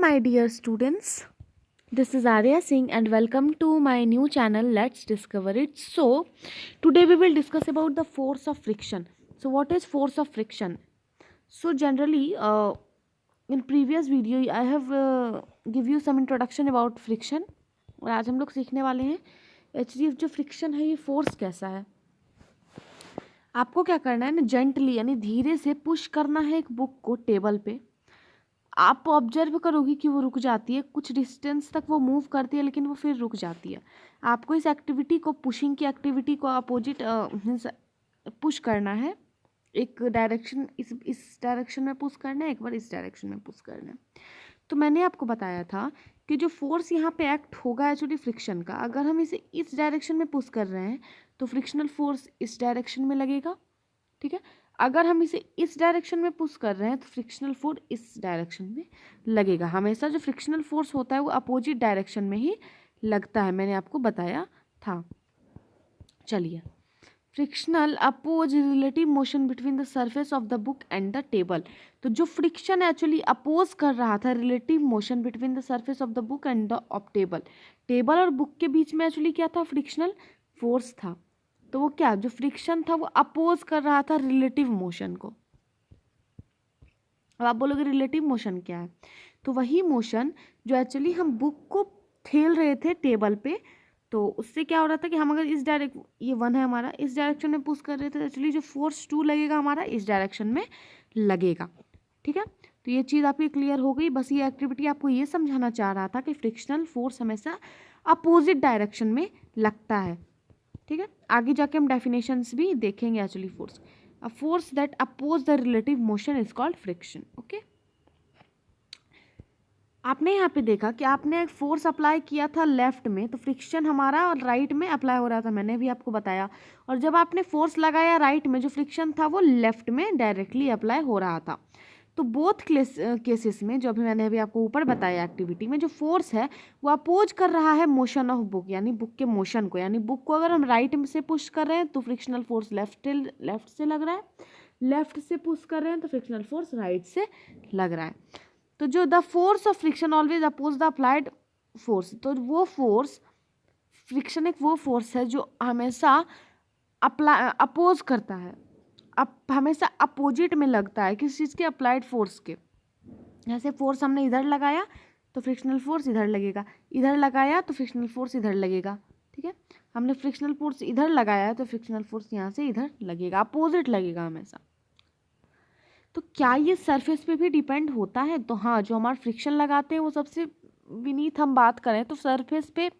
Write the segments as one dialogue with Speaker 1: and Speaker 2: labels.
Speaker 1: My dear students, this is Arya Singh and welcome to my new channel. Let's discover it. So, today we will discuss about the force of friction. So, what is force of friction? So, generally, in previous video, I have give you some introduction about friction. और आज हम लोग सीखने वाले हैं actually जो friction है ये फोर्स कैसा है. आपको क्या करना है ना, जेंटली यानी धीरे से पुश करना है एक बुक को टेबल पे. आप ऑब्जर्व करोगे कि वो रुक जाती है, कुछ डिस्टेंस तक वो मूव करती है लेकिन वो फिर रुक जाती है. आपको इस एक्टिविटी को, पुशिंग की एक्टिविटी को अपोजिट पुश करना है. एक डायरेक्शन इस डायरेक्शन में पुश करना है, एक बार इस डायरेक्शन में पुश करना है. तो मैंने आपको बताया था कि जो फोर्स यहाँ पे एक्ट होगा एक्चुअली फ्रिक्शन का, अगर हम इसे इस डायरेक्शन में पुश कर रहे हैं तो फ्रिक्शनल फोर्स इस डायरेक्शन में लगेगा. ठीक है, अगर हम इसे इस डायरेक्शन में पुश कर रहे हैं तो फ्रिक्शनल फोर्स इस डायरेक्शन में लगेगा. हमेशा जो फ्रिक्शनल फोर्स होता है वो अपोजिट डायरेक्शन में ही लगता है, मैंने आपको बताया था. चलिए, frictional oppose relative motion between the surface of the book and the table. तो जो फ्रिक्शन एक्चुअली अपोज कर रहा था relative motion between the surface of the book and the of table, table और बुक के बीच में एक्चुअली क्या था, फ्रिक्शनल फोर्स था. तो वो क्या, जो फ्रिक्शन था वो अपोज कर रहा था रिलेटिव मोशन को. अब आप बोलोगे रिलेटिव मोशन क्या है, तो वही मोशन जो एक्चुअली हम बुक को ठेल रहे थे टेबल पे, तो उससे क्या हो रहा था कि हम अगर इस डायरेक्ट, ये 1 है हमारा, इस डायरेक्शन में पुश कर रहे थे तो एक्चुअली जो फोर्स 2 लगेगा हमारा इस डायरेक्शन में लगेगा. ठीक है, तो ये चीज़ आपकी क्लियर हो गई. बस ये एक्टिविटी आपको ये समझाना चाह रहा था कि फ्रिक्शनल फोर्स हमेशा अपोजिट डायरेक्शन में लगता है. ठीक है, आगे जाके हम डेफिनेशंस भी देखेंगे. Actually force, a force that oppose the relative motion is called friction. Okay, आपने यहाँ पे देखा कि आपने एक फोर्स अप्लाई किया था लेफ्ट में, तो फ्रिक्शन हमारा राइट में अप्लाई हो रहा था, मैंने भी आपको बताया. और जब आपने फोर्स लगाया राइट में, जो फ्रिक्शन था वो लेफ्ट में डायरेक्टली अप्लाई हो रहा था. तो बोथ केसेस में, जो अभी मैंने अभी आपको ऊपर बताया एक्टिविटी में, जो फोर्स है वो अपोज कर रहा है मोशन ऑफ बुक, यानी बुक के मोशन को. यानी बुक को अगर हम राइट से पुश कर रहे हैं तो फ्रिक्शनल फोर्स लेफ्ट से लग रहा है, लेफ्ट से पुश कर रहे हैं तो फ्रिक्शनल फोर्स राइट से लग रहा है. तो जो the force of friction always oppose the applied force, तो वो फोर्स, फ्रिक्शन एक वो फोर्स है जो हमेशा अपोज करता है, हमेशा अपोजिट में लगता है किस चीज़ के, अप्लाइड फोर्स के. जैसे फोर्स हमने इधर लगाया तो फ्रिक्शनल फोर्स इधर लगेगा, इधर लगाया तो फ्रिक्शनल फोर्स इधर लगेगा. ठीक है, हमने फ्रिक्शनल फोर्स इधर लगाया तो फ्रिक्शनल फोर्स यहाँ से इधर लगेगा, अपोजिट लगेगा हमेशा. तो क्या ये सरफेस पे भी डिपेंड होता है? तो हाँ, जो हमारा फ्रिक्शन लगाते हैं वो सबसे विनीत हम बात करें तो सरफेस पे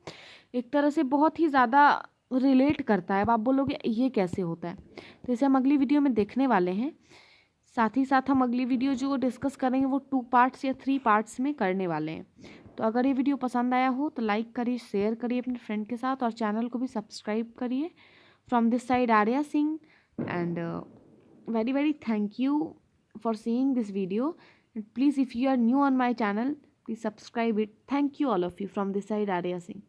Speaker 1: एक तरह से बहुत ही ज़्यादा रिलेट करता है. अब आप बोलोगे ये कैसे होता है, तो इसे हम अगली वीडियो में देखने वाले हैं. साथ ही साथ हम अगली वीडियो जो डिस्कस करेंगे वो 2 पार्ट्स या 3 पार्ट्स में करने वाले हैं. तो अगर ये वीडियो पसंद आया हो तो लाइक करिए, शेयर करिए अपने फ्रेंड के साथ, और चैनल को भी सब्सक्राइब करिए. From this side Arya Singh, and very very thank you for seeing this video. And please, if you are new on my channel, please subscribe it. Thank you all of you. From this side, Arya Singh.